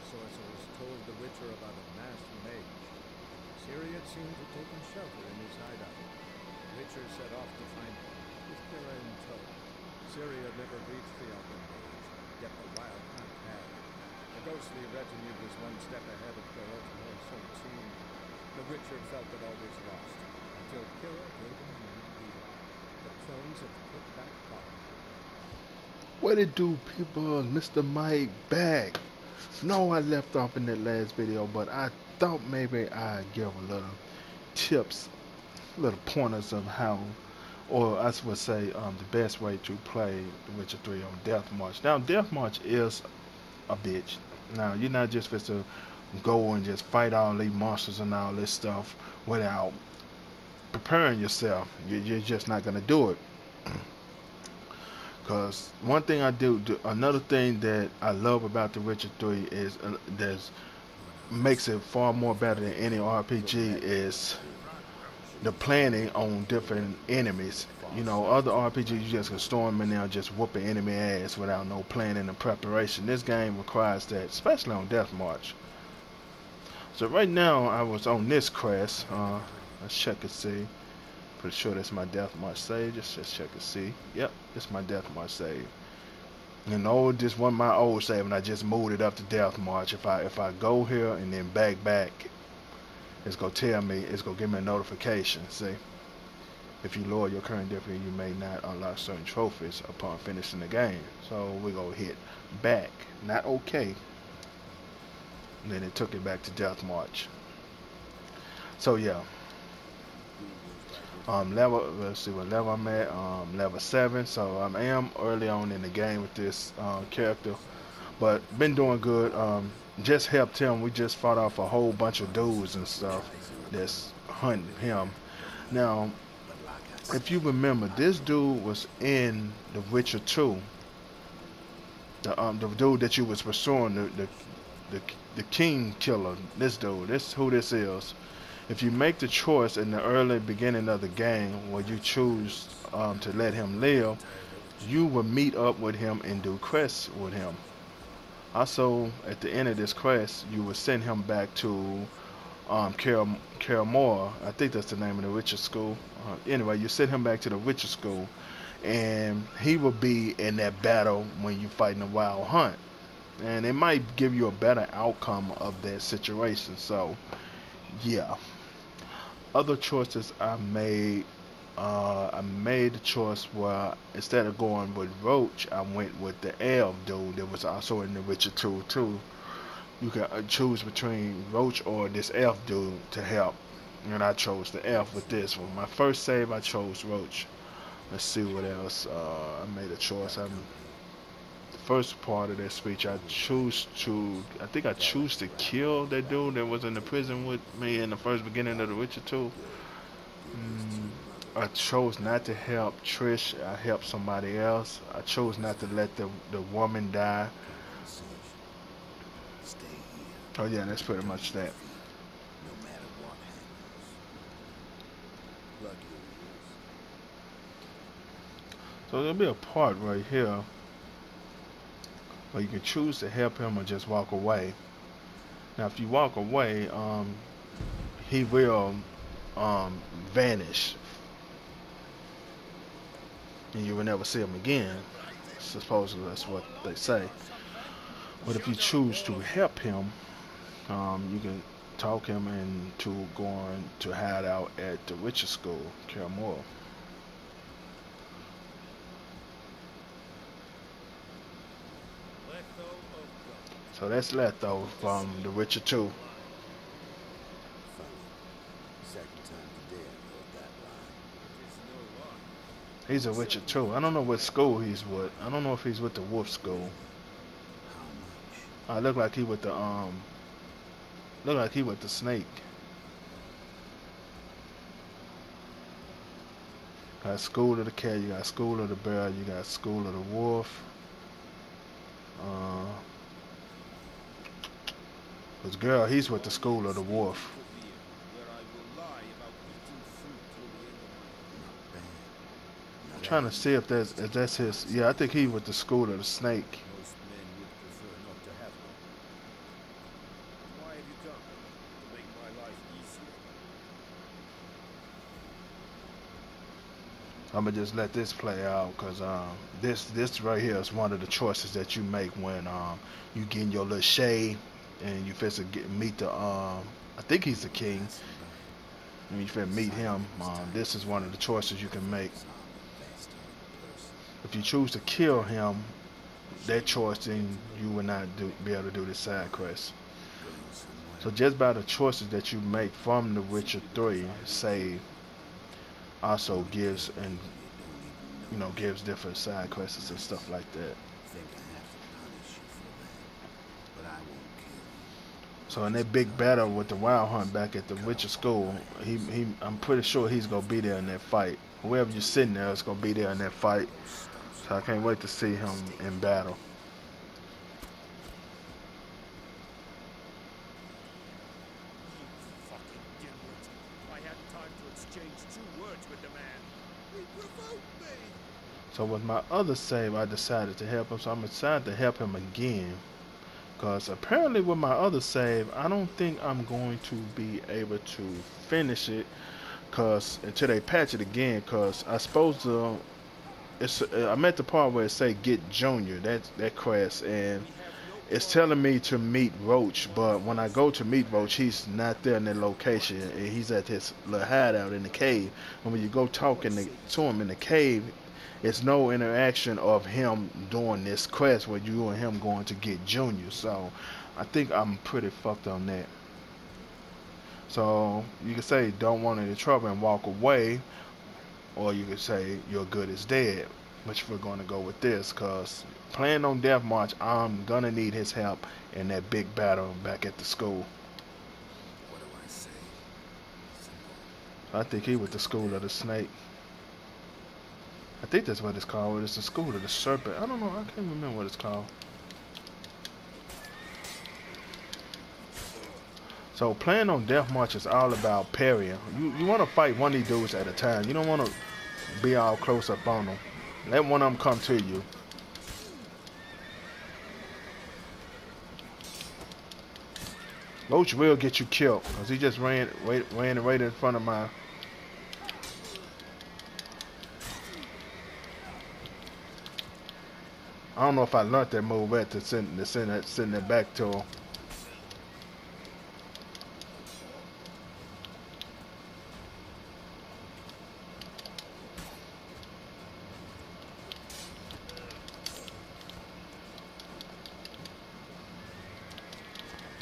sorcerers told the Witcher about a masked mage. Ciri had seemed to take shelter in his hideout. The Witcher set off to find him, with Kira in tow. Ciri had never reached the Elven Age, yet the Wild Hunt had. The ghostly retinue was one step ahead of Geralt, or so it seemed. The Witcher felt it all was lost, until Kira gave him a new deal. The clones of put-back power. What it do, people? Mr. Mike back. No, I left off in that last video, but I thought maybe I'd give a little tips, little pointers of how, or I would say, the best way to play The Witcher 3 on Death March. Now, Death March is a bitch. Now, you're not just supposed to go and just fight all these monsters and all this stuff without preparing yourself. You're just not gonna do it. Cause one thing another thing that I love about The Witcher 3 is there's makes it far more better than any RPG is the planning on different enemies. You know, other RPGs you just can storm in there and just whoop an enemy ass without no planning and preparation. This game requires that, especially on Death March. So right now I was on this quest. Let's check and see. Pretty sure that's my Death March save. Just check and see. Yep, it's my Death March save. You know, this wasn't my old save, and I just moved it up to Death March. If I go here and then back, it's gonna tell me, it's gonna give me a notification. See, if you lower your current difficulty, you may not unlock certain trophies upon finishing the game. So we gonna hit back, not okay. And then it took it back to Death March. So yeah, level. Let's see what level I'm at. Level 7. So I am early on in the game with this character, but been doing good. Just helped him. We just fought off a whole bunch of dudes and stuff that's hunting him. Now, if you remember, this dude was in The Witcher 2. The dude that you was pursuing, the the king killer. This dude. This who this is. If you make the choice in the early beginning of the game where you choose to let him live, you will meet up with him and do quests with him. Also, at the end of this quest, you will send him back to Kaer Morhen. I think that's the name of the Witcher School. Anyway, you send him back to the Witcher School, and he will be in that battle when you fighting the Wild Hunt. And it might give you a better outcome of that situation. So, yeah. Other choices I made the choice where instead of going with Roach, I went with the elf dude that was also in The Witcher 2 too. You can choose between Roach or this elf dude to help, and I chose the elf with this one. My first save, I chose Roach. Let's see what else. I made a choice. The first part of that speech, I think I choose to kill that dude that was in the prison with me in the first beginning of The Witcher 2. Mm, I chose not to help Trish. I helped somebody else. I chose not to let the woman die. Oh yeah, that's pretty much that. So there'll be a part right here where you can choose to help him or just walk away. Now, if you walk away, he will vanish, and you will never see him again. Supposedly, that's what they say. But if you choose to help him, you can talk him into going to hide out at the Witcher School, Kaer Morhen. So that's Letho from The Witcher 2. He's a Witcher 2. I don't know what school he's with. I don't know if he's with the Wolf School. I look like he with the Snake. Got School of the Cat, you got School of the Bear, you got School of the Wolf. Uh, Cause girl, he's with the School of the Wolf. I'm trying to see if that's his. Yeah, I think he with the School of the Snake. I'm gonna just let this play out because this right here is one of the choices that you make when you get in your little shade and you fit to meet the I think he's the king. When you fit meet him, this is one of the choices you can make. If you choose to kill him, that choice, then you will not be able to do this side quest. So just by the choices that you make from The Witcher 3 save also gives and gives different side quests and stuff like that. So in that big battle with the Wild Hunt back at the Witcher school, I'm pretty sure he's gonna be there in that fight. Whoever you're sitting there is gonna be there in that fight. So I can't wait to see him in battle. So with my other save, I decided to help him. So I'm excited to help him again. Because apparently with my other save, I don't think I'm going to be able to finish it. Because until they patch it again. Because I supposed to... I'm at the part where it say get Junior. That quest. And it's telling me to meet Roach. But when I go to meet Roach, he's not there in that location. He's at his little hideout in the cave. And when you go talking to him in the cave... It's no interaction of him doing this quest where you and him going to get Junior. So I think I'm pretty fucked on that. So you can say don't want any trouble and walk away, or you could say your good is dead. Which we're going to go with this, because playing on Death March, I'm going to need his help in that big battle back at the school. What do I say? I think he was the School of the Snake. I think that's what it's called. It's the School of the Serpent. I don't know. I can't remember what it's called. So playing on Death March is all about parrying. You want to fight one of these dudes at a time. You don't want to be all close up on them. Let one of them come to you. Roach will get you killed because he just ran right in front of my... I don't know if I learned that move at to send that back to him.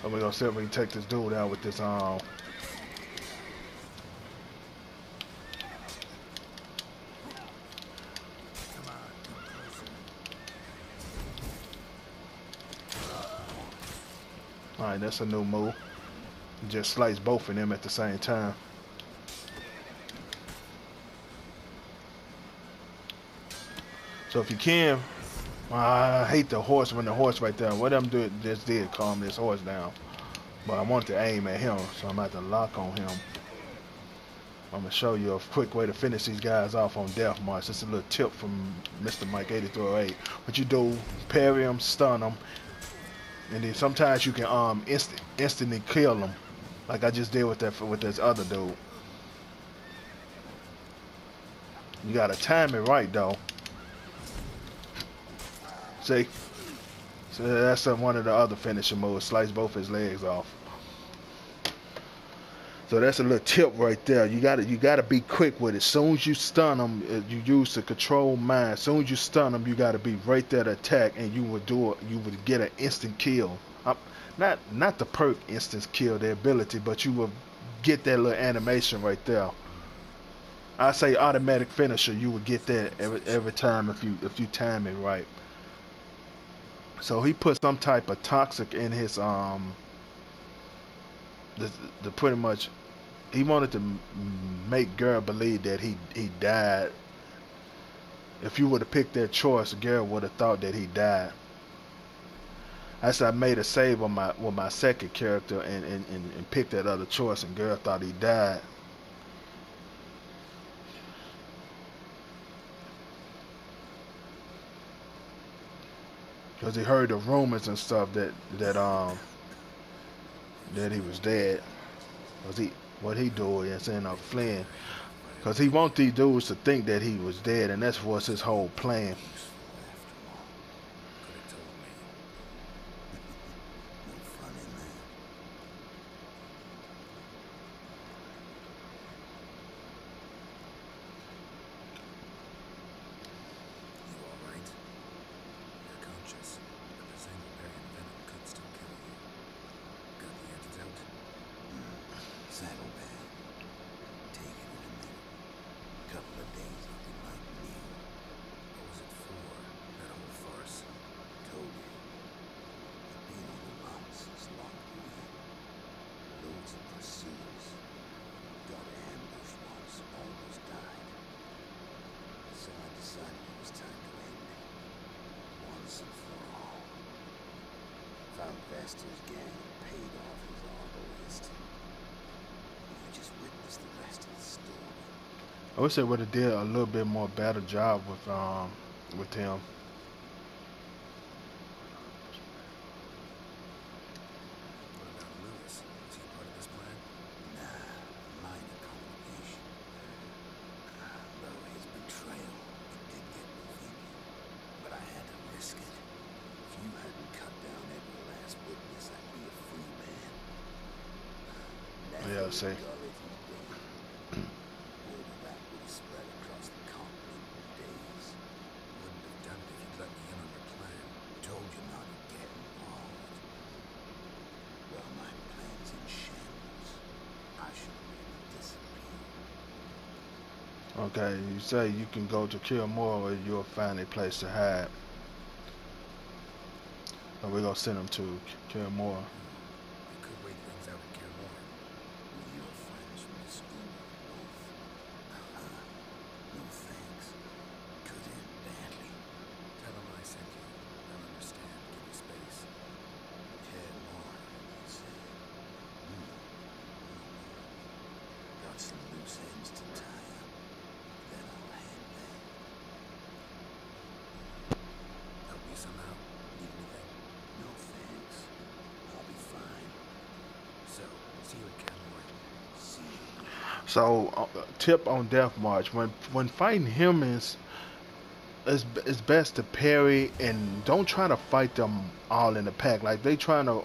So we're gonna see if we can take this dude out with this Alright, that's a new move. Just slice both of them at the same time. So if you can, I hate the horse when the horse right there. What I'm doing just did calm this horse down. But I want to aim at him, so I'm going to have to lock on him. I'm going to show you a quick way to finish these guys off on Death March. Just a little tip from Mr. Mike 8308. What you do, parry them, stun them, and then sometimes you can instantly kill them, like I just did with this other dude. You gotta time it right though. See, so that's one of the other finishing moves. Slice both his legs off. So that's a little tip right there. You gotta be quick with it. As soon as you stun them, you use the control mind. As soon as you stun them, you gotta be right there to attack, and you would get an instant kill. Not the perk instant kill, the ability, but you will get that little animation right there. I say automatic finisher. You would get that every time if you time it right. So he put some type of toxic in his the pretty much he wanted to make Geralt believe that he died. If you would have picked that choice, Geralt would have thought that he died. As I made a save on my second character and picked that other choice, and Geralt thought he died. Because he heard the rumors and stuff that he was dead. What he do is end up fleeing. Cause he want these dudes to think that he was dead, and that's what's his whole plan. Useful after all. Could have told me. No fun in that. You alright? You're conscious, but the Zanglebarian venom could still kill you. Got the antidote? Saddlebag. Take it in a minute. Couple of days I'll be like new. What was it for? That whole farce? Told you. I've been on the rocks since locked me in. Loads of pursuers. Got ambushed once, almost died. So I decided it was time to end it. Once and for all. Found Vestal's gang and paid off his arbalist. You just witnessed the rest of the story. I wish they would have did a little bit more better job with him. What about Lewis? Was he part of this plan? Nah, minor complication. Though his betrayal, it did get me thinking. But I had to risk it. If you hadn't cut down every last witness, I'd be a free man. Yeah, see. Gullet, he's dead. Word of that would have spread across the continent in days. Wouldn't have done it if you'd let me in on your plan. Told you not to get involved. Well, my plan's in shambles. I should really disappear. Okay, you say you can go to Kilmore, or you'll find a place to hide. And we're gonna send him to Kilmore. You could wait things out at Kilmore. With your friends from the school, both. No thanks. Could end badly. Tell them I sent you. They'll understand. Give you space. Kilmore, you say. Got some loose ends to tie up. Then I'll head back. Help me somehow? Need anything? No thanks. I'll be fine. So, see you at Kenmore. See you. So, tip on Death March: when fighting humans, it's best to parry and don't try to fight them all in the pack. Like they trying to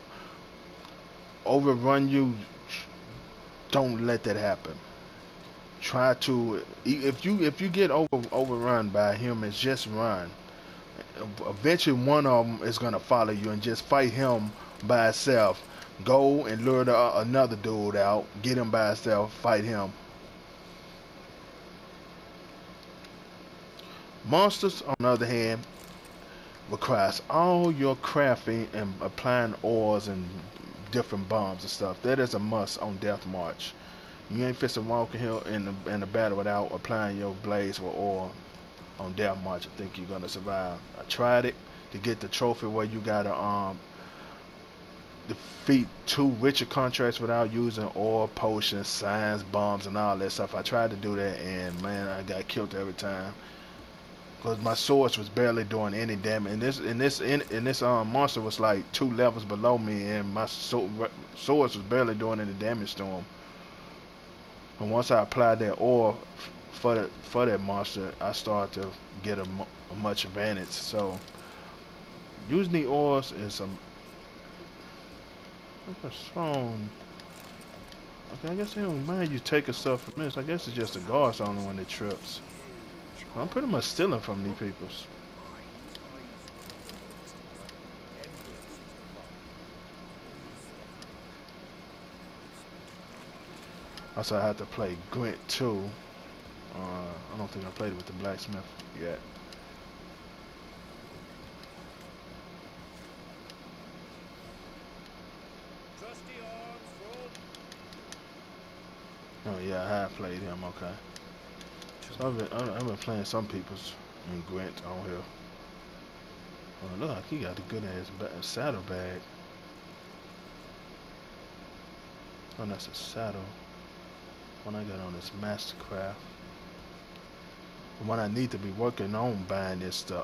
overrun you, don't let that happen. Try to if you get overrun by humans, just run. Eventually, one of them is gonna follow you and just fight him by itself. Go and lure another dude out, get him by itself, fight him. Monsters, on the other hand, requires all your crafting and applying ores and different bombs and stuff. That is a must on Death March. You ain't fixing walking here in the battle without applying your blades with ore on Death March. I think you're gonna survive. I tried it to get the trophy where you gotta defeat 2 Witcher contracts without using ore, potions, signs, bombs, and all that stuff. I tried to do that, and man, I got killed every time. Cause my swords was barely doing any damage, and this monster was like 2 levels below me, and my swords was barely doing any damage to him. And once I applied that ore for that monster, I started to get a much advantage. So using the ores is some. What's wrong? Okay, I guess they don't mind you taking stuff from this. I guess it's just the guards the only one that trips. I'm pretty much stealing from these peoples. Also, I had to play Gwent too. I don't think I played it with the blacksmith yet. Oh yeah, I have played him. Okay. So I've been playing some peoples in Gwent on here. Oh, look like he got a good ass saddlebag. Oh, that's a saddle. One I got on is Mastercraft. The one I need to be working on buying is the